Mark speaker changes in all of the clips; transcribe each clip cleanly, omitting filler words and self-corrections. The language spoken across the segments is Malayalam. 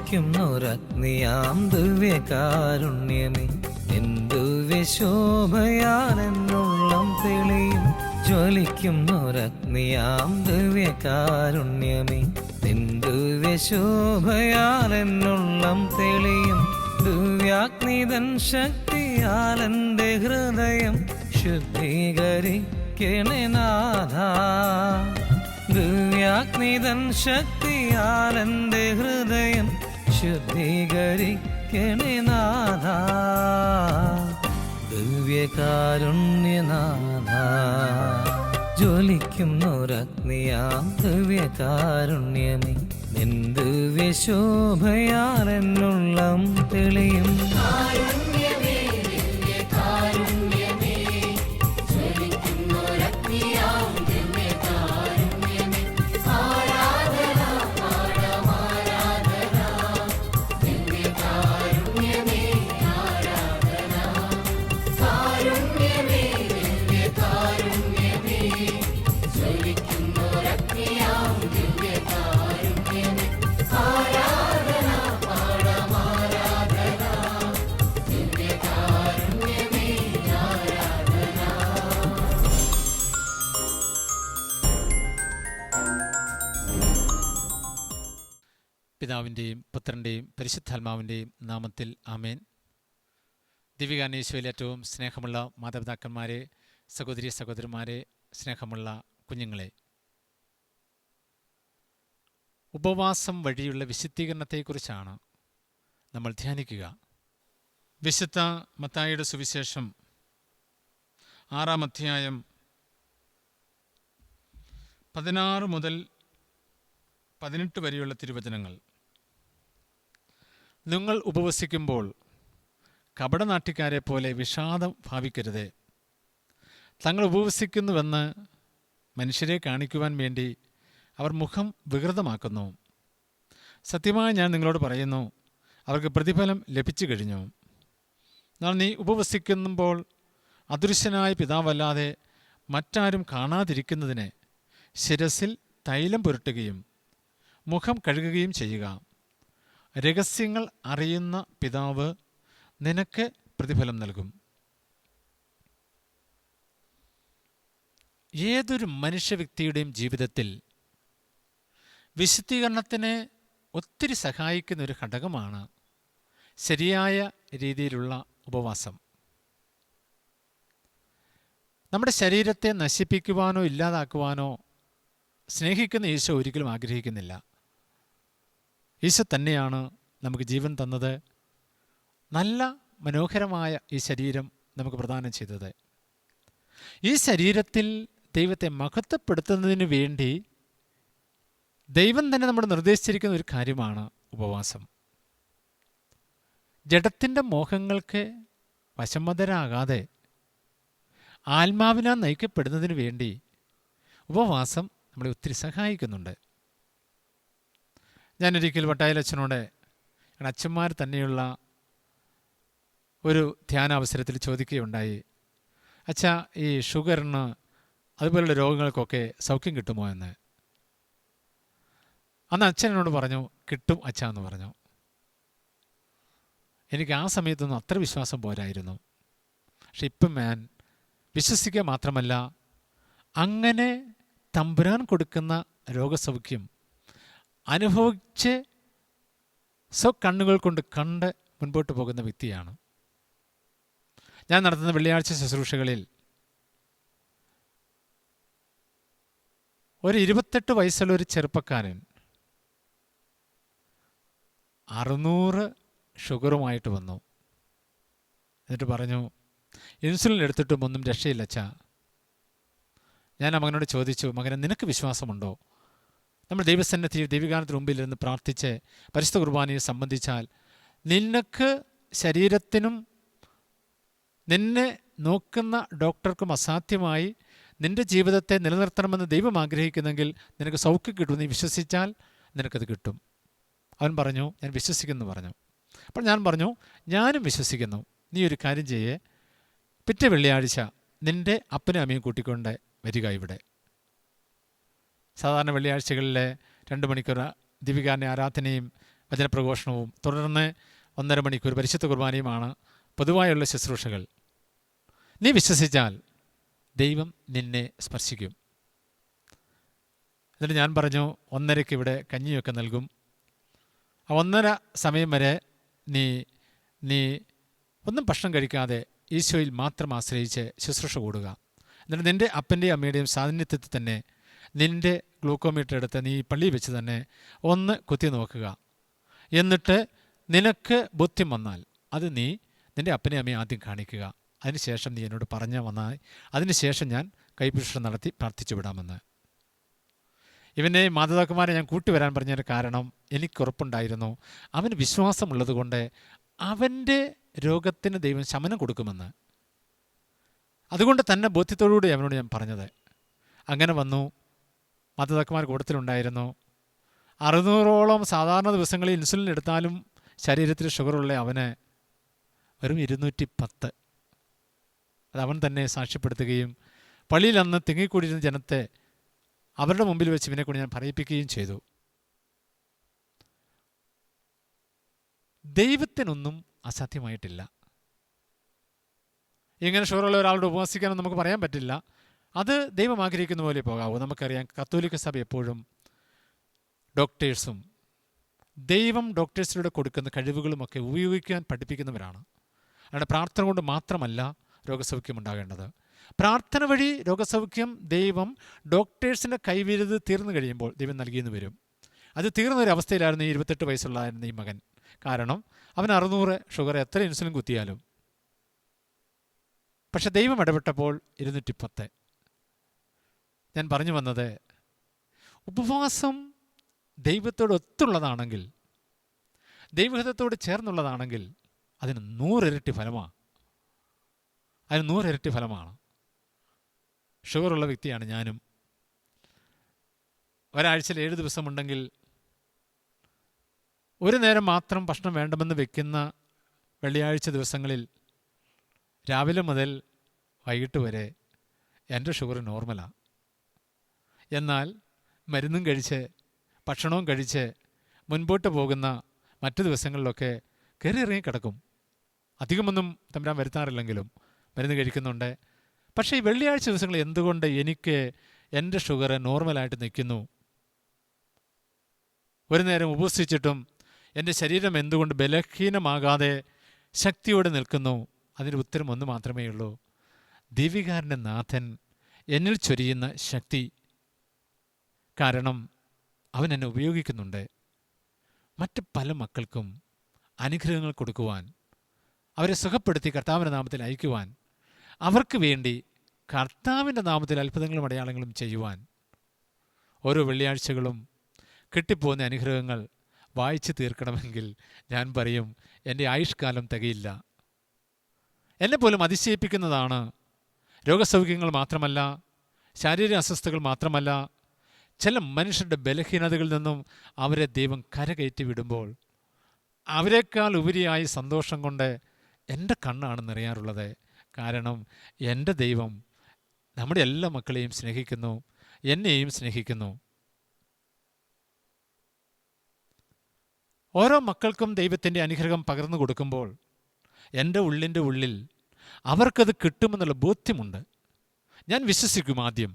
Speaker 1: ജ്വലിക്കുന്നൊരഗ്നിയാം ദിവ്യകാരുണ്യമേ, എന്തുവ്യശോഭയാലെന്നുള്ളം തെളിയും. ജ്വലിക്കുന്നൊരഗ്നിയാം ദിവ്യകാരുണ്യമേ, എന്തുവ്യശോഭയാലെന്നുള്ളം തെളിയും. ദിവ്യാഗ്നിതൻ ശക്തിയാലെന്റെ ഹൃദയം ശുദ്ധീകരിക്കണേ നാഥ. ദിവ്യാഗ്നിതൻ ശക്തിയാലെന്റെ ഹൃദയം ശുദ്ധീകരിക്കണേ നാഥ. ദിവ്യകാരുണ്യനാഥ, ജ്വലിക്കുന്നൊരഗ്നിയാം ദിവ്യകാരുണ്യമേ, നിൻ ദിവ്യശോഭയാലെന്നുള്ളം തെളിയും.
Speaker 2: പിതാവിൻ്റെയും പുത്രൻ്റെയും പരിശുദ്ധാത്മാവിൻ്റെയും നാമത്തിൽ ആമേൻ. ദിവ്യകാരുണ്യേശുവിൽ ഏറ്റവും സ്നേഹമുള്ള മാതാപിതാക്കന്മാരെ, സഹോദരി സഹോദരന്മാരെ, സ്നേഹമുള്ള കുഞ്ഞുങ്ങളെ, ഉപവാസം വഴിയുള്ള വിശുദ്ധീകരണത്തെക്കുറിച്ചാണ് നമ്മൾ ധ്യാനിക്കുക. വിശുദ്ധ മത്തായിയുടെ സുവിശേഷം 6-ാം അധ്യായം 16 മുതൽ 18 വരെയുള്ള തിരുവചനങ്ങൾ. നിങ്ങൾ ഉപവസിക്കുമ്പോൾ കപടനാട്യക്കാരെ പോലെ വിഷാദം ഭാവിക്കരുതേ. തങ്ങൾ ഉപവസിക്കുന്നുവെന്ന് മനുഷ്യരെ കാണിക്കുവാൻ വേണ്ടി അവർ മുഖം വികൃതമാക്കുന്നു. സത്യമായി ഞാൻ നിങ്ങളോട് പറയുന്നു, അവർക്ക് പ്രതിഫലം ലഭിച്ചു കഴിഞ്ഞു. എന്നാൽ നീ ഉപവസിക്കുമ്പോൾ അദൃശ്യനായ പിതാവല്ലാതെ മറ്റാരും കാണാതിരിക്കുന്നതിന് ശിരസിൽ തൈലം പുരട്ടുകയും മുഖം കഴുകുകയും ചെയ്യുക. രഹസ്യങ്ങൾ അറിയുന്ന പിതാവ് നിനക്ക് പ്രതിഫലം നൽകും. ഏതൊരു മനുഷ്യ വ്യക്തിയുടെയും ജീവിതത്തിൽ വിശുദ്ധീകരണത്തിന് ഒത്തിരി സഹായിക്കുന്ന ഒരു ഘടകമാണ് ശരിയായ രീതിയിലുള്ള ഉപവാസം. നമ്മുടെ ശരീരത്തെ നശിപ്പിക്കുവാനോ ഇല്ലാതാക്കുവാനോ സ്നേഹിക്കുന്ന ഈശോ ഒരിക്കലും ആഗ്രഹിക്കുന്നില്ല. ഈശോ തന്നെയാണ് നമുക്ക് ജീവൻ തന്നത്, നല്ല മനോഹരമായ ഈ ശരീരം നമുക്ക് പ്രദാനം ചെയ്തത്. ഈ ശരീരത്തിൽ ദൈവത്തെ മഹത്വപ്പെടുത്തുന്നതിന് വേണ്ടി ദൈവം തന്നെ നമ്മൾ നിർദ്ദേശിച്ചിരിക്കുന്ന ഒരു കാര്യമാണ് ഉപവാസം. ജഡത്തിൻ്റെ മോഹങ്ങൾക്ക് വശംവദരാകാതെ ആത്മാവിനാൽ നയിക്കപ്പെടുന്നതിന് വേണ്ടി ഉപവാസം നമ്മളെ ഒത്തിരി സഹായിക്കുന്നുണ്ട്. ഞാനൊരിക്കൽ വട്ടായിലച്ഛനോട് അച്ഛന്മാർ തന്നെയുള്ള ഒരു ധ്യാനാവസരത്തിൽ ചോദിക്കുകയുണ്ടായി, അച്ഛാ, ഈ ഷുഗറിന് അതുപോലുള്ള രോഗങ്ങൾക്കൊക്കെ സൗഖ്യം കിട്ടുമോ എന്ന്. അന്ന് അച്ഛനോട് പറഞ്ഞു, കിട്ടും അച്ഛാ എന്ന് പറഞ്ഞു. എനിക്ക് ആ സമയത്തൊന്നും അത്ര വിശ്വാസം പോരായിരുന്നു. പക്ഷെ ഇപ്പം ഞാൻ വിശ്വസിക്കുക മാത്രമല്ല, അങ്ങനെ തമ്പുരാൻ കൊടുക്കുന്ന രോഗസൗഖ്യം അനുഭവിച്ച് കണ്ണുകൾ കൊണ്ട് കണ്ട് മുൻപോട്ട് പോകുന്ന വ്യക്തിയാണ്. ഞാൻ നടത്തുന്ന വെള്ളിയാഴ്ച ശുശ്രൂഷകളിൽ ഒരു 28 വയസ്സുള്ള ഒരു ചെറുപ്പക്കാരൻ 600 ഷുഗറുമായിട്ട് വന്നു. എന്നിട്ട് പറഞ്ഞു, ഇൻസുലിൻ എടുത്തിട്ടും ഒന്നും രക്ഷയില്ല അച്ഛാ. ഞാൻ ആ മകനോട് ചോദിച്ചു, മകനെ, നിനക്ക് വിശ്വാസമുണ്ടോ? നമ്മൾ ദൈവസന്നിധിയിൽ ദൈവകാരണത്തിന് മുമ്പിലിരുന്ന് പ്രാർത്ഥിച്ച് പരിശുദ്ധ കുർബാനയെ സംബന്ധിച്ചാൽ നിനക്ക് ശരീരത്തിനും നിന്നെ നോക്കുന്ന ഡോക്ടർക്കും അസാധ്യമായി നിൻ്റെ ജീവിതത്തെ നിലനിർത്തണമെന്ന് ദൈവം ആഗ്രഹിക്കുന്നെങ്കിൽ നിനക്ക് സൗഖ്യം കിട്ടും. നീ വിശ്വസിച്ചാൽ നിനക്കത് കിട്ടും. അവൻ പറഞ്ഞു, ഞാൻ വിശ്വസിക്കുന്നു പറഞ്ഞു. അപ്പോൾ ഞാൻ പറഞ്ഞു, ഞാനും വിശ്വസിക്കുന്നു. നീ ഒരു കാര്യം ചെയ്യേ, പിറ്റേ വെള്ളിയാഴ്ച നിൻ്റെ അപ്പനും അമ്മയും കൂട്ടിക്കൊണ്ട് വരിക ഇവിടെ. സാധാരണ വെള്ളിയാഴ്ചകളിലെ 2 മണിക്കൂർ ദിവ്യകാരുണ്യ ആരാധനയും വചനപ്രഘോഷണവും തുടർന്ന് 1.5 മണിക്കൂർ പരിശുദ്ധ കുർബാനയുമാണ് പൊതുവായുള്ള ശുശ്രൂഷകൾ. നീ വിശ്വസിച്ചാൽ ദൈവം നിന്നെ സ്പർശിക്കും. എന്നിട്ട് ഞാൻ പറഞ്ഞു 1:30 ഇവിടെ കഞ്ഞിയൊക്കെ നൽകും. ആ 1:30 സമയം വരെ നീ ഒന്നും ഭക്ഷണം കഴിക്കാതെ ഈശോയിൽ മാത്രം ആശ്രയിച്ച് ശുശ്രൂഷ കൂടുക. എന്നിട്ട് നിൻ്റെ അപ്പൻ്റെയും അമ്മയുടെയും സാന്നിധ്യത്തിൽ തന്നെ നിൻ്റെ ഗ്ലൂക്കോമീറ്റർ എടുത്ത് നീ പള്ളിയിൽ വെച്ച് തന്നെ ഒന്ന് കുത്തി നോക്കുക. എന്നിട്ട് നിനക്ക് ബോധ്യം വന്നാൽ അത് നീ നിൻ്റെ അപ്പനെയും അമ്മയും ആദ്യം കാണിക്കുക. അതിനുശേഷം നീ എന്നോട് പറഞ്ഞു വന്നാൽ അതിനുശേഷം ഞാൻ കൈപിടിച്ച് നടത്തി പ്രാർത്ഥിച്ചു വിടാമെന്ന്. ഇവനെ മാതാപിതാക്കന്മാരെ ഞാൻ കൂട്ടിവരാൻ പറഞ്ഞതിന് കാരണം എനിക്കുറപ്പുണ്ടായിരുന്നു അവന് വിശ്വാസമുള്ളത് കൊണ്ട് അവൻ്റെ രോഗത്തിന് ദൈവം ശമനം കൊടുക്കുമെന്ന്. അതുകൊണ്ട് തന്നെ ബോധ്യത്തോടുകൂടി അവനോട് ഞാൻ പറഞ്ഞത്. അങ്ങനെ വന്നു. മാതാപിതാക്കന്മാർ കൂട്ടത്തിലുണ്ടായിരുന്നു. 600ഓളം സാധാരണ ദിവസങ്ങളിൽ ഇൻസുലിൻ എടുത്താലും ശരീരത്തിൽ ഷുഗറുള്ള അവന് വെറും 210. അത് അവൻ തന്നെ സാക്ഷ്യപ്പെടുത്തുകയും പള്ളിയിൽ അന്ന് തിങ്ങിക്കൂടിയിരുന്ന ജനത്തെ അവരുടെ മുമ്പിൽ വെച്ച് ഇവനെക്കൊണ്ട് ഞാൻ പറയിപ്പിക്കുകയും ചെയ്തു. ദൈവത്തിനൊന്നും അസാധ്യമായിട്ടില്ല. ഇങ്ങനെ ഷുഗറുള്ള ഒരാളോട് ഉപവസിക്കാനൊന്നും നമുക്ക് പറയാൻ പറ്റില്ല. അത് ദൈവം ആഗ്രഹിക്കുന്ന പോലെ പോകാവൂ. നമുക്കറിയാം കത്തോലിക്ക സഭ എപ്പോഴും ഡോക്ടേഴ്സും ദൈവം ഡോക്ടേഴ്സിലൂടെ കൊടുക്കുന്ന കഴിവുകളുമൊക്കെ ഉപയോഗിക്കാൻ പഠിപ്പിക്കുന്നവരാണ്. അല്ലാതെ പ്രാർത്ഥന കൊണ്ട് മാത്രമല്ല രോഗസൗഖ്യം ഉണ്ടാകേണ്ടത്. പ്രാർത്ഥന വഴി രോഗസൗഖ്യം ദൈവം ഡോക്ടേഴ്സിൻ്റെ കൈവിരുത് തീർന്നു കഴിയുമ്പോൾ ദൈവം നൽകിയെന്ന് വരും. അത് തീർന്നൊരവസ്ഥയിലായിരുന്നു ഈ 28 വയസ്സുള്ളായിരുന്ന ഈ മകൻ. കാരണം അവൻ 600 ഷുഗർ, എത്ര ഇൻസുലിൻ കുത്തിയാലും. പക്ഷെ ദൈവം ഇടപെട്ടപ്പോൾ 210. ഞാൻ പറഞ്ഞു വന്നത്, ഉപവാസം ദൈവത്തോട് ഒത്തുള്ളതാണെങ്കിൽ, ദൈവഹിതത്തോട് ചേർന്നുള്ളതാണെങ്കിൽ അതിന് 100 ഇരട്ടി ഫലമാണ്. അതിന് 100 ഇരട്ടി ഫലമാണ്. ഷുഗറുള്ള വ്യക്തിയാണ് ഞാനും. ഒരാഴ്ചയിൽ 7 ദിവസമുണ്ടെങ്കിൽ ഒരു നേരം മാത്രം ഭക്ഷണം വേണ്ടെന്ന് വെക്കുന്ന വെള്ളിയാഴ്ച ദിവസങ്ങളിൽ രാവിലെ മുതൽ വൈകിട്ട് വരെ എൻ്റെ ഷുഗർ നോർമലാണ്. എന്നാൽ മരുന്നും കഴിച്ച് ഭക്ഷണവും കഴിച്ച് മുൻപോട്ട് പോകുന്ന മറ്റു ദിവസങ്ങളിലൊക്കെ കയറി ഇറങ്ങി കിടക്കും. അധികമൊന്നും തമ്പുരാൻ വരുത്താറില്ലെങ്കിലും മരുന്ന് കഴിക്കുന്നുണ്ട്. പക്ഷേ ഈ വെള്ളിയാഴ്ച ദിവസങ്ങളിൽ എന്തുകൊണ്ട് എനിക്ക് എൻ്റെ ഷുഗർ നോർമലായിട്ട് നിൽക്കുന്നു? ഒരു നേരം ഉപവസിച്ചിട്ടും എൻ്റെ ശരീരം എന്തുകൊണ്ട് ബലഹീനമാകാതെ ശക്തിയോടെ നിൽക്കുന്നു? അതിന് ഉത്തരം ഒന്ന് മാത്രമേ ഉള്ളൂ. ദൈവികാരൻ്റെ നാഥൻ എന്നിൽ ചൊരിയുന്ന ശക്തി. കാരണം അവൻ എന്നെ ഉപയോഗിക്കുന്നുണ്ട്. മറ്റ് പല മക്കൾക്കും അനുഗ്രഹങ്ങൾ കൊടുക്കുവാൻ, അവരെ സുഖപ്പെടുത്തി കർത്താവിൻ്റെ നാമത്തിൽ അയക്കുവാൻ, അവർക്ക് വേണ്ടി കർത്താവിൻ്റെ നാമത്തിൽ അത്ഭുതങ്ങളും അടയാളങ്ങളും ചെയ്യുവാൻ. ഓരോ വെള്ളിയാഴ്ചകളും കിട്ടിപ്പോകുന്ന അനുഗ്രഹങ്ങൾ വായിച്ചു തീർക്കണമെങ്കിൽ ഞാൻ പറയും എൻ്റെ ആയുഷ്കാലം തികയില്ല. എന്നെപ്പോലും അതിശയിപ്പിക്കുന്നതാണ് രോഗസൗഖ്യങ്ങൾ മാത്രമല്ല, ശാരീരിക അസ്വസ്ഥതകൾ മാത്രമല്ല, ചില മനുഷ്യരുടെ ബലഹീനതകളിൽ നിന്നും അവരെ ദൈവം കരകയറ്റി വിടുമ്പോൾ അവരെക്കാൾ ഉപരിയായി സന്തോഷം കൊണ്ട് എൻ്റെ കണ്ണാണ് നിറയാറുള്ളത്. കാരണം എൻ്റെ ദൈവം നമ്മുടെ എല്ലാ മക്കളെയും സ്നേഹിക്കുന്നു, എന്നെയും സ്നേഹിക്കുന്നു. ഓരോ മക്കൾക്കും ദൈവത്തിൻ്റെ അനുഗ്രഹം പകർന്നു കൊടുക്കുമ്പോൾ എൻ്റെ ഉള്ളിൻ്റെ ഉള്ളിൽ അവർക്കത് കിട്ടുമെന്നുള്ള ബോധ്യമുണ്ട്. ഞാൻ വിശ്വസിക്കും ആദ്യം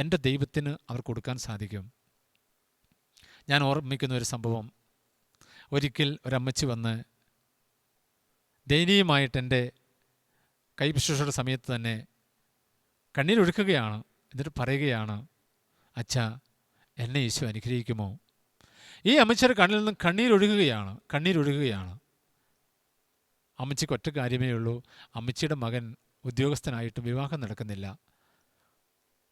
Speaker 2: എൻ്റെ ദൈവത്തിന് അവർ കൊടുക്കാൻ സാധിക്കും. ഞാൻ ഓർമ്മിക്കുന്ന ഒരു സംഭവം, ഒരിക്കൽ ഒരമ്മച്ചി വന്ന് ദയനീയമായിട്ട് എൻ്റെ കൈശുശ്രൂഷയുടെ സമയത്ത് തന്നെ കണ്ണീരൊഴുക്കുകയാണ്. എന്നിട്ട് പറയുകയാണ്, അച്ഛാ, എന്നെ ഈശോ അനുഗ്രഹിക്കുമോ? ഈ അമ്മച്ചിയുടെ കണ്ണിൽ നിന്നും കണ്ണീരൊഴുകുകയാണ്. അമ്മച്ചിക്ക് ഒറ്റ കാര്യമേ ഉള്ളൂ, അമ്മച്ചിയുടെ മകൻ ഉദ്യോഗസ്ഥനായിട്ടും വിവാഹം നടക്കുന്നില്ല.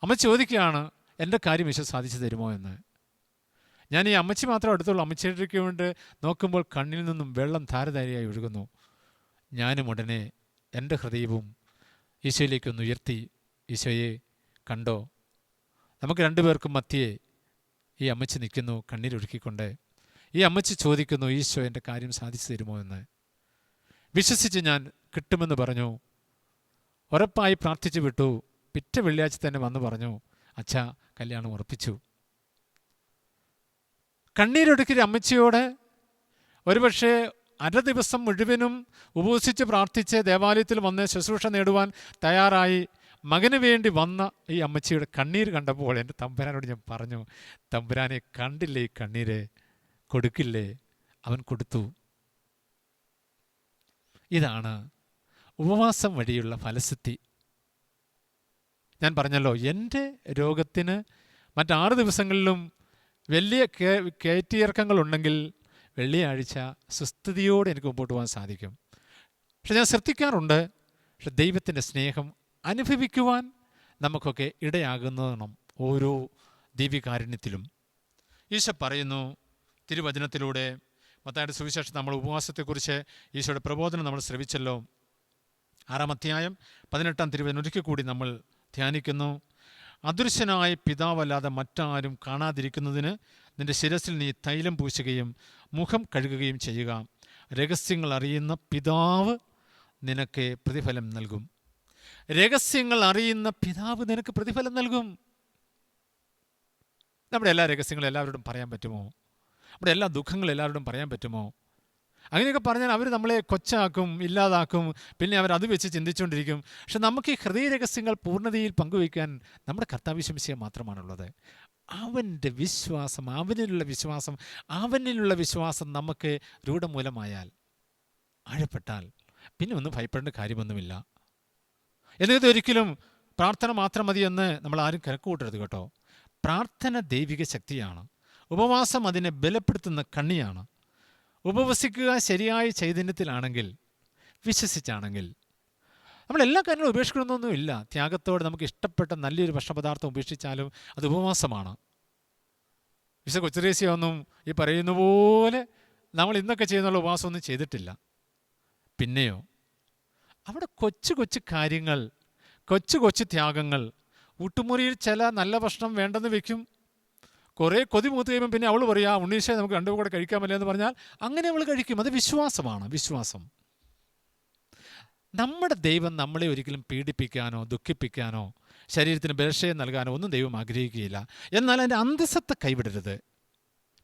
Speaker 2: അമ്മ ചോദിക്കുകയാണ്, എൻ്റെ കാര്യം ഈശോ സാധിച്ചു തരുമോ എന്ന്. ഞാൻ ഈ അമ്മച്ചി മാത്രം അടുത്തുള്ളൂ. അമ്മച്ചിക്ക് വേണ്ടി നോക്കുമ്പോൾ കണ്ണിൽ നിന്നും വെള്ളം ധാരധാരയായി ഒഴുകുന്നു. ഞാനും ഉടനെ എൻ്റെ ഹൃദയവും ഈശോയിലേക്കൊന്ന് ഉയർത്തി, ഈശോയെ കണ്ടോ, നമുക്ക് രണ്ടുപേർക്കും മധ്യേ ഈ അമ്മച്ചി നിൽക്കുന്നു കണ്ണീരൊഴുക്കിക്കൊണ്ട്. ഈ അമ്മച്ചി ചോദിക്കുന്നു, ഈശോ എൻ്റെ കാര്യം സാധിച്ചു തരുമോ എന്ന്. വിശ്വസിച്ച് ഞാൻ കിട്ടുമെന്ന് പറഞ്ഞു. ഉറപ്പായി പ്രാർത്ഥിച്ചു വിട്ടു. പിറ്റേ വെള്ളിയാഴ്ച തന്നെ വന്ന് പറഞ്ഞു, അച്ഛാ, കല്യാണം ഉറപ്പിച്ചു. കണ്ണീരൊടുക്കിയ അമ്മച്ചിയോട് ഒരുപക്ഷെ അര ദിവസം മുഴുവനും ഉപവസിച്ച് പ്രാർത്ഥിച്ച് ദേവാലയത്തിൽ വന്ന് ശുശ്രൂഷ നേടുവാൻ തയ്യാറായി മകന് വേണ്ടി വന്ന ഈ അമ്മച്ചിയുടെ കണ്ണീര് കണ്ടപ്പോൾ എൻ്റെ തമ്പുരാനോട് ഞാൻ പറഞ്ഞു, തമ്പുരാനെ കണ്ടില്ലേ ഈ കണ്ണീര്, കൊടുക്കില്ലേ? അവൻ കൊടുത്തു. ഇതാണ് ഉപവാസം വഴിയുള്ള ഫലസിദ്ധി. ഞാൻ പറഞ്ഞല്ലോ, എൻ്റെ രോഗത്തിന് മറ്റ്6 ദിവസങ്ങളിലും വലിയ കയറ്റിയിറക്കങ്ങളുണ്ടെങ്കിൽ വെള്ളിയാഴ്ച സുസ്ഥിതിയോടെ എനിക്ക് മുമ്പോട്ട് പോകാൻ സാധിക്കും. പക്ഷെ ഞാൻ ശ്രദ്ധിക്കാറുണ്ട്, പക്ഷെ ദൈവത്തിൻ്റെ സ്നേഹം അനുഭവിക്കുവാൻ നമുക്കൊക്കെ ഇടയാകുന്നതാണ് ഓരോ ദൈവികാരുണ്യത്തിലും. ഈശോ പറയുന്നു തിരുവചനത്തിലൂടെ, മത്തായിയുടെ സുവിശേഷം നമ്മൾ ഉപവാസത്തെക്കുറിച്ച് ഈശോയുടെ പ്രബോധനം നമ്മൾ ശ്രവിച്ചല്ലോ. 6-ാം അധ്യായം 18-ാം തിരുവചനം ഒരിക്കൽ കൂടി നമ്മൾ ധ്യാനിക്കുന്നു. അദൃശ്യനായ പിതാവല്ലാതെ മറ്റാരും കാണാതിരിക്കുന്നതിന് നിന്റെ ശിരസിൽ നീ തൈലം പൂശുകയും മുഖം കഴുകുകയും ചെയ്യുക. രഹസ്യങ്ങൾ അറിയുന്ന പിതാവ് നിനക്ക് പ്രതിഫലം നൽകും. രഹസ്യങ്ങൾ അറിയുന്ന പിതാവ് നിനക്ക് പ്രതിഫലം നൽകും. നമ്മുടെ എല്ലാ രഹസ്യങ്ങളും എല്ലാവരോടും പറയാൻ പറ്റുമോ? നമ്മുടെ എല്ലാ ദുഃഖങ്ങളും എല്ലാവരോടും പറയാൻ പറ്റുമോ? അങ്ങനെയൊക്കെ പറഞ്ഞാൽ അവർ നമ്മളെ കൊച്ചാക്കും, ഇല്ലാതാക്കും. പിന്നെ അവരത് വെച്ച് ചിന്തിച്ചുകൊണ്ടിരിക്കും. പക്ഷെ നമുക്ക് ഈ ഹൃദയ രഹസ്യങ്ങൾ പൂർണ്ണതയിൽ പങ്കുവയ്ക്കാൻ നമ്മുടെ കർത്താവിശ്വസിയെ മാത്രമാണുള്ളത്. അവൻ്റെ വിശ്വാസം, അവനിലുള്ള വിശ്വാസം നമുക്ക് രൂഢമൂലമായാൽ, ആഴപ്പെട്ടാൽ പിന്നെ ഒന്നും ഭയപ്പെടേണ്ട കാര്യമൊന്നുമില്ല. എന്നിട്ട് ഒരിക്കലും പ്രാർത്ഥന മാത്രം മതിയെന്ന് നമ്മൾ ആരും കണക്കുകൂട്ടരുത് കേട്ടോ. പ്രാർത്ഥന ദൈവിക ശക്തിയാണ്. ഉപവാസം അതിനെ ബലപ്പെടുത്തുന്ന കണ്ണിയാണ്. ഉപവസിക്കുക ശരിയായ ചൈതന്യത്തിലാണെങ്കിൽ, വിശ്വസിച്ചാണെങ്കിൽ. നമ്മളെല്ലാ കാര്യങ്ങളും ഉപേക്ഷിക്കണമെന്നൊന്നുമില്ല. ത്യാഗത്തോടെ നമുക്ക് ഇഷ്ടപ്പെട്ട നല്ലൊരു ഭക്ഷണപദാർത്ഥം ഉപേക്ഷിച്ചാലും അത് ഉപവാസമാണ്. വിശുദ്ധ കൊച്ചുത്രേസ്യ ഈ പറയുന്ന പോലെ നമ്മൾ ഇന്നൊക്കെ ചെയ്യുന്നുള്ള ഉപവാസമൊന്നും ചെയ്തിട്ടില്ല. പിന്നെയോ അവിടെ കൊച്ചു കൊച്ചു കാര്യങ്ങൾ, കൊച്ചു ത്യാഗങ്ങൾ. ഊട്ടുമുറിയിൽ ചില നല്ല ഭക്ഷണം വേണ്ടെന്ന് വെക്കും. കുറേ കൊതി മൂത്ത് കഴിയുമ്പോൾ പിന്നെ അവൾ പറയുക, ഉണ്ണീശയെ നമുക്ക് രണ്ടു കൂടെ കഴിക്കാമല്ലേ എന്ന് പറഞ്ഞാൽ അങ്ങനെ അവൾ കഴിക്കും. അത് വിശ്വാസമാണ്, വിശ്വാസം. നമ്മുടെ ദൈവം നമ്മളെ ഒരിക്കലും പീഡിപ്പിക്കാനോ ദുഃഖിപ്പിക്കാനോ ശരീരത്തിന് ബലക്ഷയം നൽകാനോ ഒന്നും ദൈവം ആഗ്രഹിക്കുകയില്ല. എന്നാൽ അതിൻ്റെ അന്തസ്സത്തെ കൈവിടരുത്.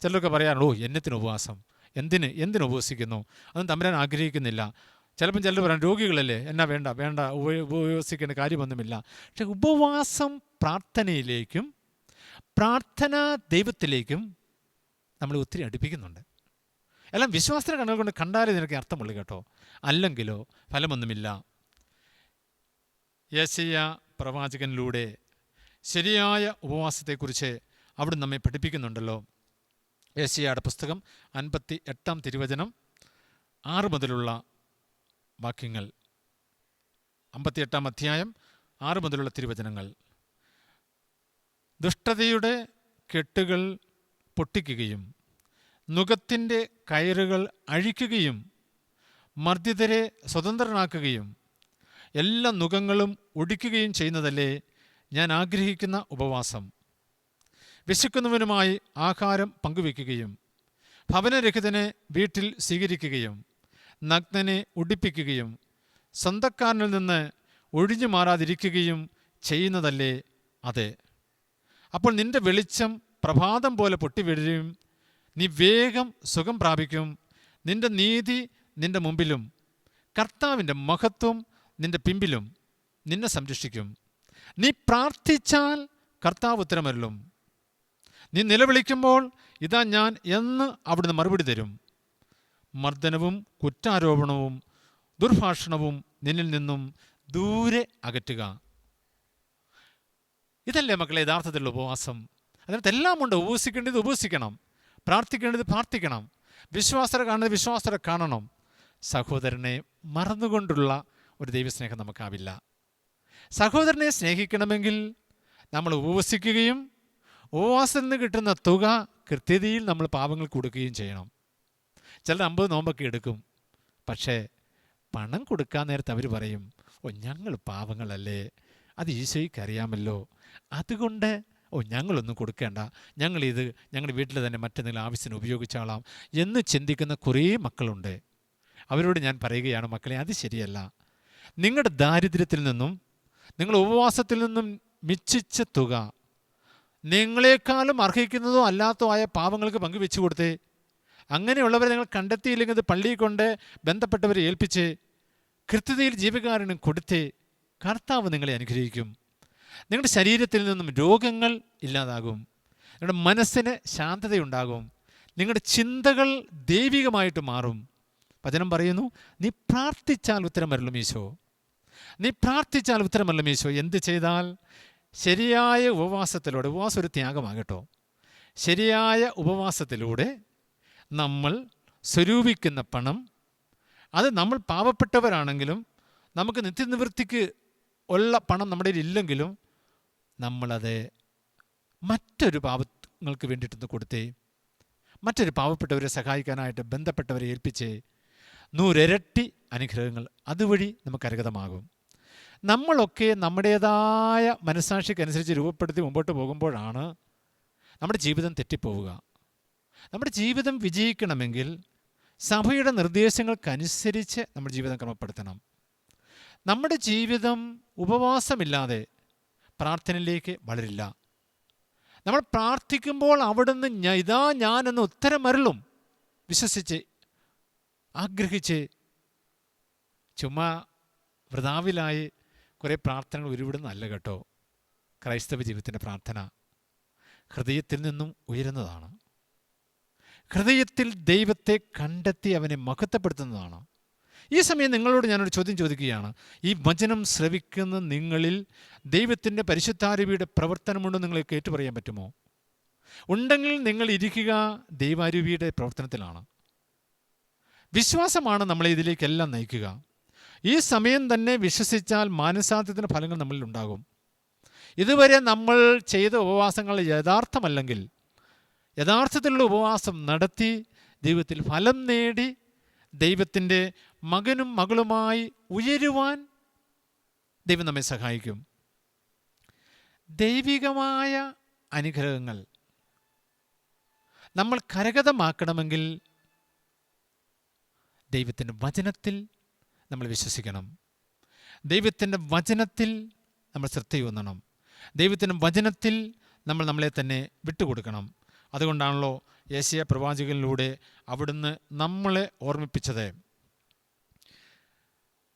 Speaker 2: ചിലരൊക്കെ പറയാറുള്ളൂ, എന്നത്തിന് ഉപവാസം, എന്തിനു ഉപവസിക്കുന്നു, അതൊന്നും തമ്പുരാൻ ആഗ്രഹിക്കുന്നില്ല. ചിലപ്പം ചിലർ പറയാം, രോഗികളല്ലേ, എന്നാ വേണ്ട ഉപവസിക്കേണ്ട കാര്യമൊന്നുമില്ല. പക്ഷെ ഉപവാസം പ്രാർത്ഥനയിലേക്കും പ്രാർത്ഥന ദൈവത്തിലേക്കും നമ്മൾ ഒത്തിരി അടുപ്പിക്കുന്നുണ്ട്. എല്ലാം വിശ്വാസത്തിന് കണ്ണുകൾ കൊണ്ട് കണ്ടാലേ നിനക്ക് അർത്ഥമുള്ളൂ കേട്ടോ, അല്ലെങ്കിലോ ഫലമൊന്നുമില്ല. യെശയ്യാ പ്രവാചകനിലൂടെ ശരിയായ ഉപവാസത്തെക്കുറിച്ച് അവിടെ നമ്മെ പഠിപ്പിക്കുന്നുണ്ടല്ലോ. യെശയ്യായുടെ പുസ്തകം 58-ാം തിരുവചനം 6 മുതലുള്ള വാക്യങ്ങൾ. 58-ാം അധ്യായം 6 മുതലുള്ള തിരുവചനങ്ങൾ. ദുഷ്ടതയുടെ കെട്ടുകൾ പൊട്ടിക്കുകയും നുകത്തിൻ്റെ കയറുകൾ അഴിക്കുകയും മർദ്ദിതരെ സ്വതന്ത്രനാക്കുകയും എല്ലാ നുകങ്ങളും ഒടിക്കുകയും ചെയ്യുന്നതല്ലേ ഞാൻ ആഗ്രഹിക്കുന്ന ഉപവാസം. വിശക്കുന്നവനുമായി ആഹാരം പങ്കുവയ്ക്കുകയും ഭവനരഹിതനെ വീട്ടിൽ സ്വീകരിക്കുകയും നഗ്നനെ ഉടുപ്പിക്കുകയും സ്വന്തക്കാരനിൽ നിന്ന് ഒഴിഞ്ഞു മാറാതിരിക്കുകയും ചെയ്യുന്നതല്ലേ അത്. അപ്പോൾ നിന്റെ വെളിച്ചം പ്രഭാതം പോലെ പൊട്ടിവീഴുകയും നീ വേഗം സുഖം പ്രാപിക്കും. നിന്റെ നീതി നിന്റെ മുമ്പിലും കർത്താവിൻ്റെ മഹത്വം നിന്റെ പിമ്പിലും നിന്നെ സംരക്ഷിക്കും. നീ പ്രാർത്ഥിച്ചാൽ കർത്താവ് ഉത്തരമരുളും. നീ നിലവിളിക്കുമ്പോൾ ഇതാ ഞാൻ എന്ന് അവിടുന്ന് മറുപടി തരും. മർദ്ദനവും കുറ്റാരോപണവും ദുർഭാഷണവും നിന്നിൽ നിന്നും ദൂരെ അകറ്റുക. ഇതല്ലേ മക്കളെ യഥാർത്ഥത്തിലുള്ള ഉപവാസം. അതിനകത്ത് എല്ലാം ഉണ്ട്. ഉപവസിക്കേണ്ടത് ഉപവസിക്കണം, പ്രാർത്ഥിക്കേണ്ടത് പ്രാർത്ഥിക്കണം, വിശ്വാസത കാണുന്നത് വിശ്വാസത കാണണം. സഹോദരനെ മറന്നുകൊണ്ടുള്ള ഒരു ദൈവസ്നേഹം നമുക്കാവില്ല. സഹോദരനെ സ്നേഹിക്കണമെങ്കിൽ നമ്മൾ ഉപവസിക്കുകയും ഉപവാസത്തിൽ നിന്ന് കിട്ടുന്ന തുക കൃത്യതയിൽ നമ്മൾ പാപങ്ങൾ കൊടുക്കുകയും ചെയ്യണം. ചിലർ 50 നോമ്പൊക്കെ എടുക്കും. പക്ഷേ പണം കൊടുക്കാൻ നേരത്ത് അവർ പറയും, ഞങ്ങൾ പാവങ്ങളല്ലേ, അത് ഈശോയ്ക്ക് അറിയാമല്ലോ, അതുകൊണ്ട് ഞങ്ങളൊന്നും കൊടുക്കേണ്ട, ഞങ്ങളുടെ വീട്ടിൽ തന്നെ മറ്റെന്തെങ്കിലും ആവശ്യത്തിന് ഉപയോഗിച്ചാളാം എന്ന് ചിന്തിക്കുന്ന കുറേ മക്കളുണ്ട്. അവരോട് ഞാൻ പറയുകയാണ്, മക്കളെ, അത് ശരിയല്ല. നിങ്ങളുടെ ദാരിദ്ര്യത്തിൽ നിന്നും നിങ്ങൾ ഉപവാസത്തിൽ നിന്നും മിച്ചിച്ച തുക നിങ്ങളെക്കാളും അർഹിക്കുന്നതോ അല്ലാത്തോ ആയ പാവങ്ങൾക്ക് പങ്കുവെച്ചു കൊടുത്തേ. അങ്ങനെയുള്ളവരെ നിങ്ങൾ കണ്ടെത്തിയില്ലെങ്കിൽ അത് പള്ളിയിൽ കൊണ്ട് ബന്ധപ്പെട്ടവരെ ഏൽപ്പിച്ച് കൃത്യതയിൽ ജീവകാരുണ്യം കൊടുത്ത് കർത്താവ് നിങ്ങളെ അനുഗ്രഹിക്കും. നിങ്ങളുടെ ശരീരത്തിൽ നിന്നും രോഗങ്ങൾ ഇല്ലാതാകും. നിങ്ങളുടെ മനസ്സിന് ശാന്തതയുണ്ടാകും. നിങ്ങളുടെ ചിന്തകൾ ദൈവികമായിട്ട് മാറും. വചനം പറയുന്നു, നീ പ്രാർത്ഥിച്ചാൽ ഉത്തരമരുളും ഈശോ. നീ പ്രാർത്ഥിച്ചാൽ ഉത്തരമരുളും ഈശോ. എന്ത് ചെയ്താൽ? ശരിയായ ഉപവാസത്തിലൂടെ, ഉപവാസം ഒരു ത്യാഗമാകട്ടോ, ശരിയായ ഉപവാസത്തിലൂടെ നമ്മൾ സ്വരൂപിക്കുന്ന പണം, അത് നമ്മൾ പാവപ്പെട്ടവരാണെങ്കിലും നമുക്ക് നിത്യനിവൃത്തിക്ക് ഉള്ള പണം നമ്മുടെ ഇല്ലെങ്കിലും നമ്മളത് മറ്റൊരു പാവങ്ങൾക്ക് വേണ്ടിയിട്ടൊന്ന് കൊടുത്തേ, മറ്റൊരു പാവപ്പെട്ടവരെ സഹായിക്കാനായിട്ട് ബന്ധപ്പെട്ടവരെ ഏൽപ്പിച്ചേ, 100 ഇരട്ടി അനുഗ്രഹങ്ങൾ അതുവഴി നമുക്ക് കരഗതമാകും. നമ്മളൊക്കെ നമ്മുടേതായ മനസ്സാക്ഷിക്കനുസരിച്ച് രൂപപ്പെടുത്തി മുമ്പോട്ട് പോകുമ്പോഴാണ് നമ്മുടെ ജീവിതം തെറ്റിപ്പോവുക. നമ്മുടെ ജീവിതം വിജയിക്കണമെങ്കിൽ സഭയുടെ നിർദ്ദേശങ്ങൾക്കനുസരിച്ച് നമ്മുടെ ജീവിതം ക്രമപ്പെടുത്തണം. നമ്മുടെ ജീവിതം ഉപവാസമില്ലാതെ പ്രാർത്ഥനയിലേക്ക് വളരില്ല. നമ്മൾ പ്രാർത്ഥിക്കുമ്പോൾ അവിടുന്ന് ഇതാ ഞാനെന്ന് ഉത്തരമരുളും വിശ്വസിച്ച് ആഗ്രഹിച്ച് ചുമ്മാ വൃഥാവിലായി കുറേ പ്രാർത്ഥനകൾ ഉരുവിടുന്നതല്ല കേട്ടോ. ക്രൈസ്തവ ജീവിതത്തിൻ്റെ പ്രാർത്ഥന ഹൃദയത്തിൽ നിന്നും ഉയരുന്നതാണ്. ഹൃദയത്തിൽ ദൈവത്തെ കണ്ടെത്തി അവനെ മഹത്വപ്പെടുത്തുന്നതാണ്. ഈ സമയം നിങ്ങളോട് ഞാനൊരു ചോദ്യം ചോദിക്കുകയാണ്. ഈ വചനം ശ്രവിക്കുന്ന നിങ്ങളിൽ ദൈവത്തിൻ്റെ പരിശുദ്ധാരൂപിയുടെ പ്രവർത്തനമുണ്ടോ നിങ്ങൾക്ക് ഏറ്റുപറയാൻ പറ്റുമോ? ഉണ്ടെങ്കിൽ നിങ്ങൾ ഇരിക്കുക ദൈവാരൂപിയുടെ പ്രവർത്തനത്തിലാണ്. വിശ്വാസമാണ് നമ്മളെ ഇതിലേക്കെല്ലാം നയിക്കുക. ഈ സമയം തന്നെ വിശ്വസിച്ചാൽ മാനസാന്തരത്തിൻ്റെ ഫലങ്ങൾ നമ്മളിൽ ഉണ്ടാകും. ഇതുവരെ നമ്മൾ ചെയ്ത ഉപവാസങ്ങൾ യഥാർത്ഥമല്ലെങ്കിൽ യഥാർത്ഥത്തിലുള്ള ഉപവാസം നടത്തി ദൈവത്തിൽ ഫലം നേടി ദൈവത്തിൻ്റെ മകനും മകളുമായി ഉയരുവാൻ ദൈവം നമ്മെ സഹായിക്കും. ദൈവികമായ അനുഗ്രഹങ്ങൾ നമ്മൾ കരഗതമാക്കണമെങ്കിൽ ദൈവത്തിൻ്റെ വചനത്തിൽ നമ്മൾ വിശ്വസിക്കണം. ദൈവത്തിൻ്റെ വചനത്തിൽ നമ്മൾ ശ്രദ്ധയൂന്നണം. ദൈവത്തിൻ്റെ വചനത്തിൽ നമ്മൾ നമ്മളെ തന്നെ വിട്ടുകൊടുക്കണം. അതുകൊണ്ടാണല്ലോ യെശയ്യാ പ്രവാചകനിലൂടെ അവിടുന്ന് നമ്മളെ ഓർമ്മിപ്പിച്ചത്.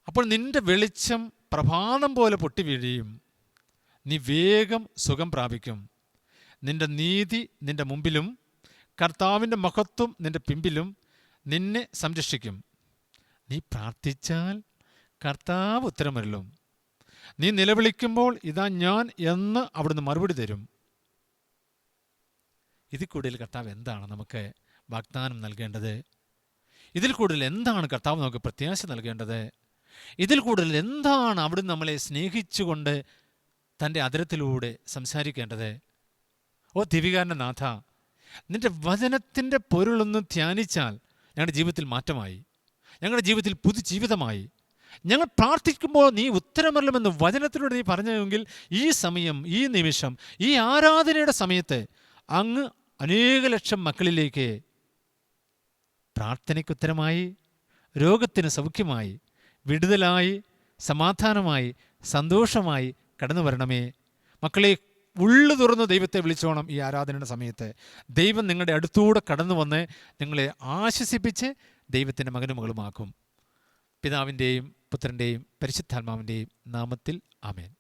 Speaker 2: അപ്പോൾ നിന്റെ വെളിച്ചം പ്രഭാതം പോലെ പൊട്ടി വീഴുകയും നീ വേഗം സുഖം പ്രാപിക്കും. നിന്റെ നീതി നിന്റെ മുമ്പിലും കർത്താവിൻ്റെ മഹത്വം നിന്റെ പിമ്പിലും നിന്നെ സംരക്ഷിക്കും. നീ പ്രാർത്ഥിച്ചാൽ കർത്താവ് ഉത്തരമരുളും. നീ നിലവിളിക്കുമ്പോൾ ഇതാ ഞാൻ എന്ന് അവിടുന്ന് മറുപടി തരും. ഇതിൽ കൂടുതൽ കർത്താവ് എന്താണ് നമുക്ക് വാഗ്ദാനം നൽകേണ്ടത്? ഇതിൽ കൂടുതൽ എന്താണ് കർത്താവ് നമുക്ക് പ്രത്യാശ നൽകേണ്ടത്? ഇതിൽ കൂടുതൽ എന്താണ് അവിടുന്ന് നമ്മളെ സ്നേഹിച്ചുകൊണ്ട് തൻ്റെ അതിരത്തിലൂടെ സംസാരിക്കേണ്ടത്? ഓ ദിവികാരൻ്റെ നാഥ, നിൻ്റെ വചനത്തിൻ്റെ പൊരുളൊന്നും ധ്യാനിച്ചാൽ ഞങ്ങളുടെ ജീവിതത്തിൽ മാറ്റമായി, ഞങ്ങളുടെ ജീവിതത്തിൽ പുതുജീവിതമായി. ഞങ്ങൾ പ്രാർത്ഥിക്കുമ്പോൾ നീ ഉത്തരമരുളുമെന്ന് വചനത്തിലൂടെ നീ പറഞ്ഞെങ്കിൽ ഈ സമയം, ഈ നിമിഷം, ഈ ആരാധനയുടെ സമയത്ത് അങ്ങ് അനേക ലക്ഷം മക്കളിലേക്ക് പ്രാർത്ഥനയ്ക്ക് ഉത്തരമായി, രോഗത്തിന് സൗഖ്യമായി, വിടുതലായി, സമാധാനമായി, സന്തോഷമായി കടന്നു വരണമേ. മക്കളെ, ഉള്ളു തുറന്ന് ദൈവത്തെ വിളിച്ചോണം. ഈ ആരാധനയുടെ സമയത്ത് ദൈവം നിങ്ങളുടെ അടുത്തൂടെ കടന്നു വന്ന് നിങ്ങളെ ആശ്വസിപ്പിച്ച് ദൈവത്തിൻ്റെ മകനും മകളുമാക്കും. പിതാവിൻ്റെയും പുത്രൻ്റെയും പരിശുദ്ധാത്മാവിൻ്റെയും നാമത്തിൽ ആമേൻ.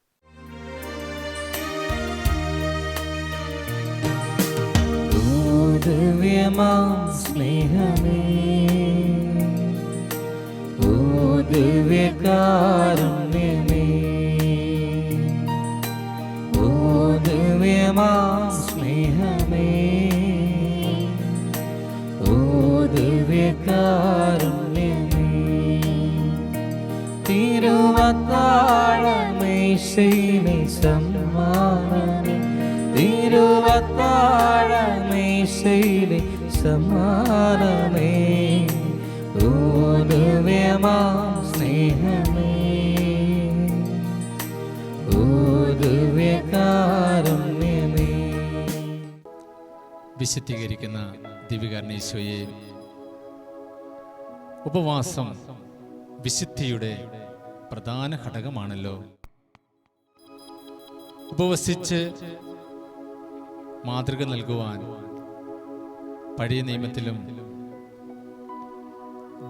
Speaker 1: സ്നേഹമേ, ഓ ദിവ്യകാരുണ്യമേ, ഓ സ്നേഹമേ, ഓ ദിവ്യകാരുണ്യമേ, തിരുവത്താഴമേശയിലെ സമ്മാനമേ, തിരുവത്താഴമേശയിലെ സമ്മാനമേ, ഓ ദിവ്യമാം സ്നേഹമേ, ഓ ദിവ്യകാരുണ്യമേ.
Speaker 2: വിശുദ്ധീകരിക്കുന്ന ദിവ്യകാരുണ്യ ഈശോയെ, ഉപവാസം വിശുദ്ധിയുടെ പ്രധാന ഘടകമാണല്ലോ. ഉപവസിച്ച് മാതൃക നൽകുവാൻ പഴയ നിയമത്തിലും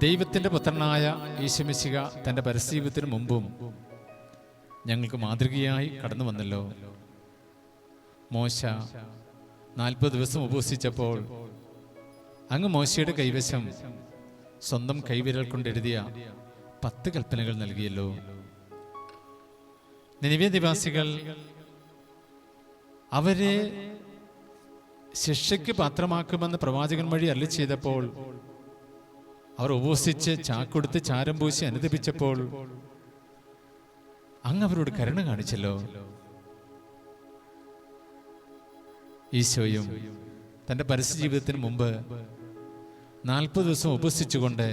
Speaker 2: ദൈവത്തിൻ്റെ പുത്രനായ ഈശോമിശിഹ തൻ്റെ പരസ്യജീവിതത്തിന് മുമ്പും ഞങ്ങൾക്ക് മാതൃകയായി കടന്നു വന്നല്ലോ. മോശ 40 ദിവസം ഉപവസിച്ചപ്പോൾ അങ്ങ് മോശയുടെ കൈവശം സ്വന്തം കൈവിരൽ കൊണ്ടെഴുതിയ 10 കൽപ്പനകൾ നൽകിയല്ലോ. നിനിവേ നിവാസികൾ അവരെ ശിക്ഷയ്ക്ക് പാത്രമാക്കുമെന്ന് പ്രവാചകൻ വഴി അരുളി ചെയ്തപ്പോൾ അവർ ഉപവസിച്ച് ചാക്കൊടുത്ത് ചാരം പൂശി അനുദപിച്ചപ്പോൾ അങ്ങ് അവരോട് കരുണ കാണിച്ചല്ലോ. ഈശോയും തൻ്റെ പരസ്യജീവിതത്തിന് മുമ്പ് 40 ദിവസം ഉപവസിച്ചുകൊണ്ട്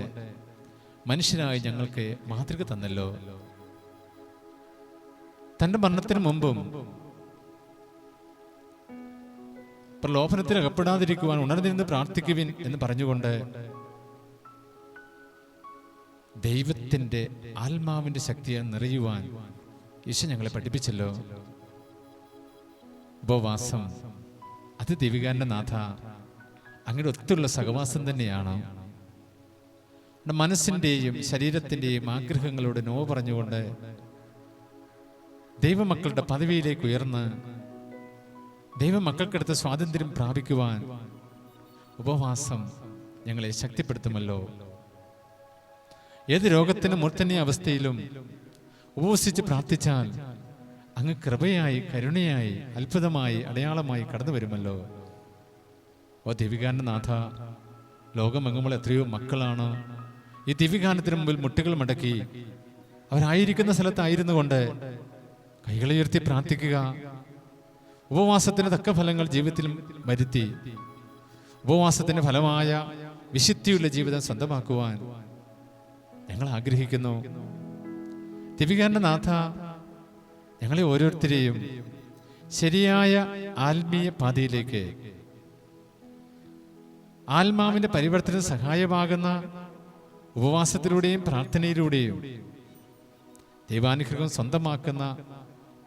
Speaker 2: മനുഷ്യരായി ഞങ്ങൾക്ക് മാതൃക തന്നല്ലോ. തൻ്റെ മരണത്തിന് മുമ്പും പ്രലോഭനത്തിൽ അകപ്പെടാതിരിക്കുവാൻ ഉണർന്നിരുന്ന് പ്രാർത്ഥിക്കുവിൻ എന്ന് പറഞ്ഞുകൊണ്ട് ദൈവത്തിൻ്റെ ആത്മാവിൻ്റെ ശക്തിയെ നിറയുവാൻ ഈശോ ഞങ്ങളെ പഠിപ്പിച്ചല്ലോ. ഉപവാസം അത് ദൈവികാന്റെ നാഥ അങ്ങയുടെ ഒത്തുള്ള സഹവാസം തന്നെയാണ്. മനസ്സിൻ്റെയും ശരീരത്തിൻ്റെയും ആഗ്രഹങ്ങളോട് നോ പറഞ്ഞുകൊണ്ട് ദൈവമക്കളുടെ പദവിയിലേക്ക് ഉയർന്ന് ദൈവമക്കൾക്കടുത്ത സ്വാതന്ത്ര്യം പ്രാപിക്കുവാൻ ഉപവാസം ഞങ്ങളെ ശക്തിപ്പെടുത്തുമല്ലോ. ഏത് രോഗത്തിനും മൂർധന്യ അവസ്ഥയിലും ഉപവസിച്ച് പ്രാർത്ഥിച്ചാൽ അങ്ങ് കൃപയായി കരുണയായി അത്ഭുതമായി അടയാളമായി കടന്നു വരുമല്ലോ. ഓ ദിവികാന്റെ നാഥ, ലോകമെങ്ങുമുള്ള എത്രയോ മക്കളാണ് ഈ ദിവികാനത്തിന് മുമ്പിൽ മുട്ടുകൾ മടക്കി അവരായിരിക്കുന്ന സ്ഥലത്തായിരുന്നു കൊണ്ട് കൈകളുയർത്തി പ്രാർത്ഥിക്കുക. ഉപവാസത്തിന് തക്ക ഫലങ്ങൾ ജീവിതത്തിൽ വരുത്തി ഉപവാസത്തിന് ഫലമായ വിശുദ്ധിയുള്ള ജീവിതം സ്വന്തമാക്കുവാൻ ഞങ്ങൾ ആഗ്രഹിക്കുന്നു. ദിവികാന്റെ നാഥ, ഞങ്ങളെ ഓരോരുത്തരെയും ശരിയായ ആത്മീയ പാതയിലേക്ക് ആത്മാവിന്റെ പരിവർത്തനം സഹായമാകുന്ന ഉപവാസത്തിലൂടെയും പ്രാർത്ഥനയിലൂടെയും ദൈവാനുഗ്രഹം സ്വന്തമാക്കുന്ന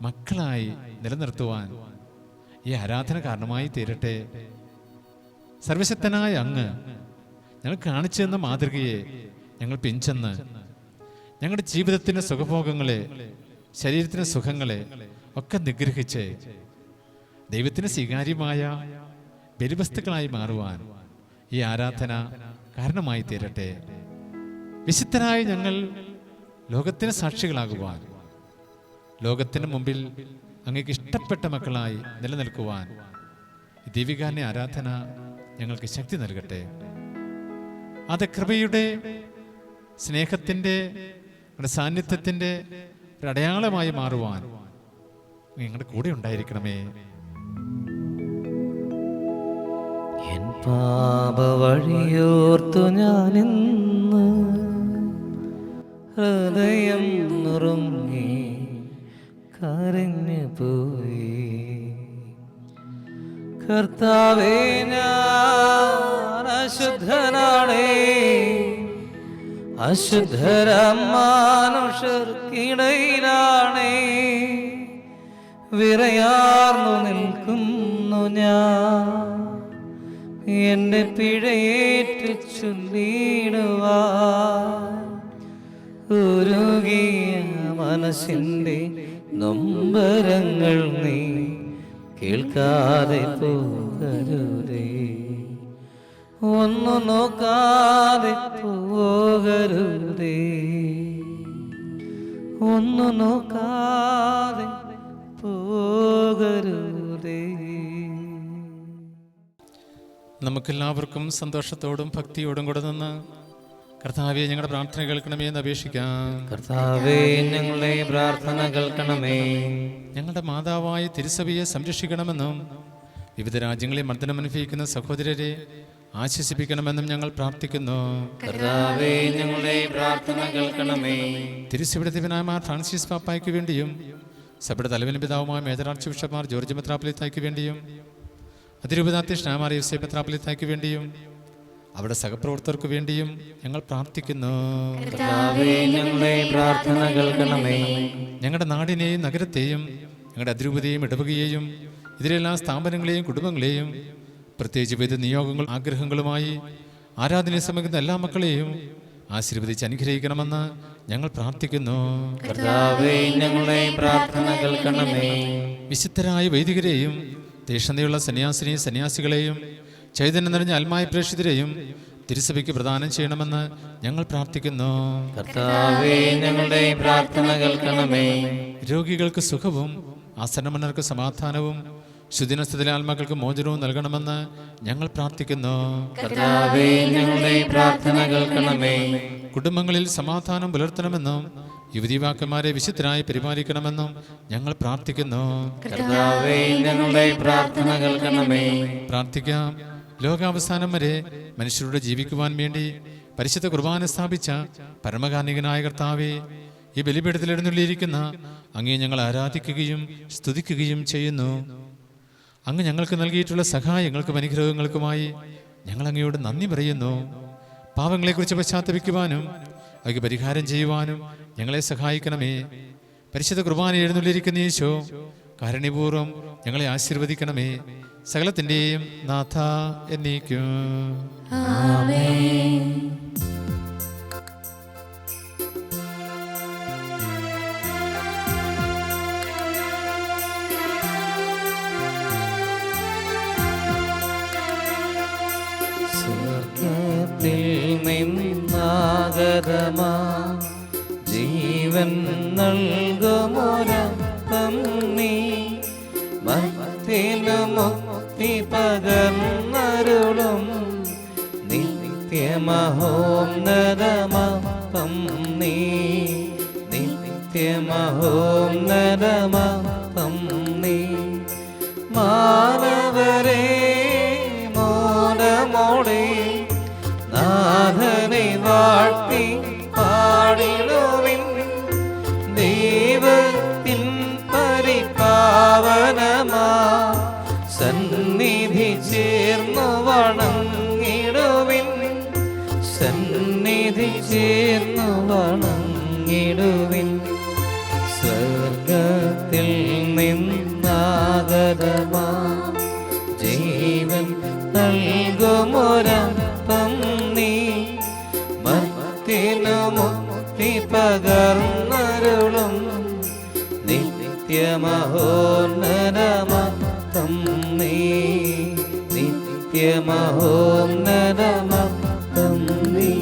Speaker 2: മക്കളായി നിലനിർത്തുവാൻ ഈ ആരാധന കാരണമായി തീരട്ടെ. സർവശക്തനായ അങ്ങ് ഞങ്ങൾ കാണിച്ചു തന്ന മാതൃകയെ ഞങ്ങൾ പിഞ്ചെന്ന് ഞങ്ങളുടെ ജീവിതത്തിന്റെ സുഖഭോഗങ്ങളെ ശരീരത്തിന്റെ സുഖങ്ങളെ ഒക്കെ നിഗ്രഹിച്ച് ദൈവത്തിന് സ്വീകാര്യമായ ബലിവസ്തുക്കളായി മാറുവാൻ ഈ ആരാധന കാരണമായി തീരട്ടെ. വിശുദ്ധരായ ഞങ്ങൾ ലോകത്തിന് സാക്ഷികളാകുവാൻ, ലോകത്തിന് മുമ്പിൽ അങ്ങേക്ക് ഇഷ്ടപ്പെട്ട മക്കളായി നിലനിൽക്കുവാൻ ദൈവികാന്റെ ആരാധന ഞങ്ങൾക്ക് ശക്തി നൽകട്ടെ. അത് കൃപയുടെ, സ്നേഹത്തിൻ്റെ, സാന്നിധ്യത്തിൻ്റെ ഒരു അടയാളമായി മാറുവാൻ നിങ്ങളുടെ കൂടെ ഉണ്ടായിരിക്കണമേ.
Speaker 1: എൻ പാപവഴിയോർത്തു ഞാനിന്ന് ഹൃദയം നുറുങ്ങി കരഞ്ഞു പോയി. കർത്താവേ, ഞാൻ അശുദ്ധനാണേ, അശുദ്ധരമാനുഷർക്കിടയിലാണേ വിറയാർന്നു നിൽക്കുന്നു ഞാൻ. എന്റെ പിഴയേറ്റ് ചൊല്ലിടുവാൻ ഉരുകിയ മനസ്സിൻ്റെ നൊമ്പരങ്ങൾ നീ കേൾക്കാതെ പോകരുതേ, ഒന്നു നോക്കാതെ പോകരുതേ, ഒന്നു നോക്കാതെ പോകരുതേ.
Speaker 2: നമുക്കെല്ലാവർക്കും സന്തോഷത്തോടും ഭക്തിയോടും കൂടെ നിന്ന് കർത്താവേ, ഞങ്ങളുടെ പ്രാർത്ഥന കേൾക്കണമേ എന്ന് അപേക്ഷിക്കാം.
Speaker 1: കർത്താവേ, ഞങ്ങളുടെ പ്രാർത്ഥന കേൾക്കണമേ.
Speaker 2: ഞങ്ങളുടെ മാതാവായ തിരുസഭയെ സംരക്ഷിക്കണമെന്നും വിവിധ രാജ്യങ്ങളിൽ മർദ്ദനമനുഭവിക്കുന്ന സഹോദരരെ ആശ്വസിപ്പിക്കണമെന്നും ഞങ്ങൾ പ്രാർത്ഥിക്കുന്നു.
Speaker 1: കർത്താവേ, ഞങ്ങളുടെ പ്രാർത്ഥന കേൾക്കണമേ.
Speaker 2: തിരുസഭയുടെ ദിവനായ ഫ്രാൻസിസ് പാപ്പായ്ക്ക് വേണ്ടിയും സഭയുടെ തലവനും പിതാവുമായ മേജർ ആർച്ച് ബിഷപ്പ്മാർ ജോർജ് മെത്രാപ്പൊലീത്തായ്ക്ക് വേണ്ടിയും അതിരൂപതാധ്യക്ഷനായ യോസേഫ് മെത്രാപ്പൊലീത്തായ്ക്ക് വേണ്ടിയും അവിടെ സഹപ്രവർത്തകർക്ക് വേണ്ടിയും ഞങ്ങൾ പ്രാർത്ഥിക്കുന്നു.
Speaker 1: കർത്താവേ, ഞങ്ങളുടെ പ്രാർത്ഥന കേൾക്കണമേ.
Speaker 2: ഞങ്ങളുടെ നാടിനെയും നഗരത്തെയും ഞങ്ങളുടെ അതിരൂപതയെയും ഇടവകയെയും ഇതിലെല്ലാ സ്ഥാപനങ്ങളെയും കുടുംബങ്ങളെയും പ്രത്യേകിച്ച് വിവിധ നിയോഗങ്ങൾ ആഗ്രഹങ്ങളുമായി ആരാധനയെ സമീപിക്കുന്ന എല്ലാ മക്കളെയും ആശീർവദിച്ച് അനുഗ്രഹിക്കണമെന്ന് ഞങ്ങൾ പ്രാർത്ഥിക്കുന്നു.
Speaker 1: കർത്താവേ, ഞങ്ങളുടെ പ്രാർത്ഥന കേൾക്കണമേ.
Speaker 2: വിശുദ്ധരായ വൈദികരെയും തീഷ്ണതയുള്ള സന്യാസിനെയും സന്യാസികളെയും ചൈതന്യം നിറഞ്ഞ ആത്മായ പ്രേക്ഷിതരെയും തിരുസഭയ്ക്ക് പ്രദാനം ചെയ്യണമെന്ന് ഞങ്ങൾ പ്രാർത്ഥിക്കുന്നു.
Speaker 1: കർത്താവേ, ഞങ്ങളുടെ പ്രാർത്ഥന കേൾക്കണമേ.
Speaker 2: രോഗികൾക്ക് സുഖവും ആസന്നമന്നർക്ക് സമാധാനവും ശുദ്ധിനസ്ഥിതിയിലെ ആത്മാക്കൾക്ക് മോചനവും നൽകണമെന്ന് ഞങ്ങൾ പ്രാർത്ഥിക്കുന്നു.
Speaker 1: കർത്താവേ, ഞങ്ങളുടെ പ്രാർത്ഥന കേൾക്കണമേ.
Speaker 2: കുടുംബങ്ങളിൽ സമാധാനം പുലർത്തണമെന്നും യുവതീവാക്കന്മാരെ വിശുദ്ധരായി പരിപാലിക്കണമെന്നും ഞങ്ങൾ പ്രാർത്ഥിക്കുന്നു.
Speaker 1: കർത്താവേ, ഞങ്ങളുടെ പ്രാർത്ഥന കേൾക്കണമേ.
Speaker 2: പ്രാർത്ഥിക്കാം. ലോകാവസാനം വരെ മനുഷ്യരുടെ ജീവിക്കുവാൻ വേണ്ടി പരിശുദ്ധ കുർബാന സ്ഥാപിച്ച പരമകാർണികനായ കർത്താവേ, ഈ ബലിപീഠത്തിൽ എഴുന്നള്ളിയിരിക്കുന്ന അങ്ങേ ഞങ്ങൾ ആരാധിക്കുകയും സ്തുതിക്കുകയും ചെയ്യുന്നു. അങ്ങ് ഞങ്ങൾക്ക് നൽകിയിട്ടുള്ള സഹായങ്ങൾക്കും അനുഗ്രഹങ്ങൾക്കുമായി ഞങ്ങൾ അങ്ങയോട് നന്ദി പറയുന്നു. പാവങ്ങളെക്കുറിച്ച് പശ്ചാത്തപിക്കുവാനും അവയ്ക്ക് പരിഹാരം ചെയ്യുവാനും ഞങ്ങളെ സഹായിക്കണമേ. പരിശുദ്ധ കുർബാന എഴുന്നള്ളിയിരിക്കുന്ന യേശോ, കാരുണ്യപൂർവ്വം ഞങ്ങളെ ആശീർവദിക്കണമേ. സകലത്തിൻ്റെയും നാഥ എന്നേക്കും.
Speaker 3: ആമേൻ.
Speaker 1: സ്വർഗ്ഗത്തിൽ നിന്നാഗതമാ ജീവൻ നൽകുമൊരപ്പം നീ, മർത്യനു മുക്തി പകർന്നരുളും നിത്യമഹോന്നതമപ്പം നീ, നിത്യമഹോന്നതമപ്പം നീ. മാനവരെ മോനമോടെ നാഥനെ വാഴ്ത്തി പാടിടുവിൻ, ദൈവത്തിൻ പരിപാവനമാ സന്നിധി ചേർന്നു വണങ്ങിടുവിൻ, സന്നിധി ചേർന്നു വണങ്ങിടുവിൻ. സ്വർഗത്തിൽ നിന്നാഗതമാ ജീവൻ നൽകുമൊരപ്പം നീ, മർത്യനു മുക്തി പകർന്നരുളും നിത്യമഹോന്നതമപ്പം നീ, നിത്യമഹോന്നതമപ്പം നീ.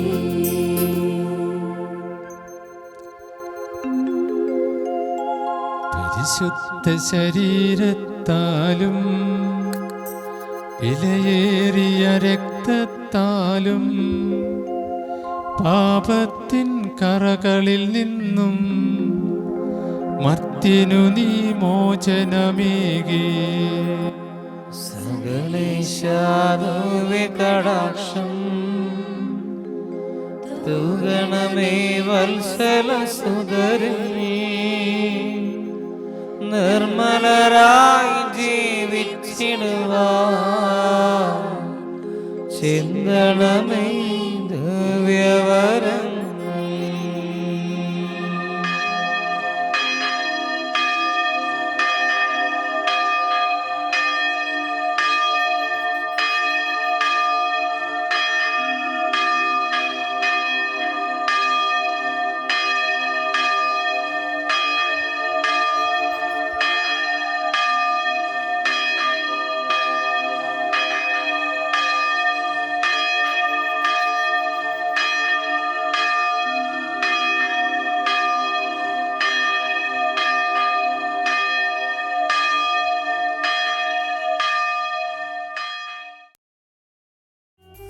Speaker 2: പരിശുദ്ധ ശരീരത്താലും വിലയേറിയ രക്തത്താലും പാപത്തിൻ കറകളിൽ നിന്നും മർത്യനു നീ മോചനമേകി.
Speaker 1: സകലേശാനുവേ കടാക്ഷം തൂഗണമേ വത്സല സുതരിൽ, നിർമ്മലരായി ജീവിച്ചിടുവാൻ ചിന്തണമേ ദിവ്യവരങ്ങൾ.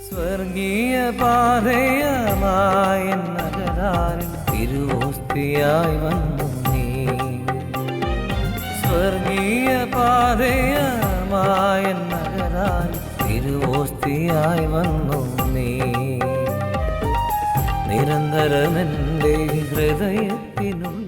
Speaker 1: സ്വർഗീയ പാതയമായ നഗരാനിൽ തിരുവോസ്തിയായി വന്നു നീ, സ്വർഗീയ പാതയമായ നഗരാനിൽ തിരുവോസ്തിയായി വന്നു നീ. നിരന്തരമെൻ്റെ ഹൃദയത്തിനുള്ളിൽ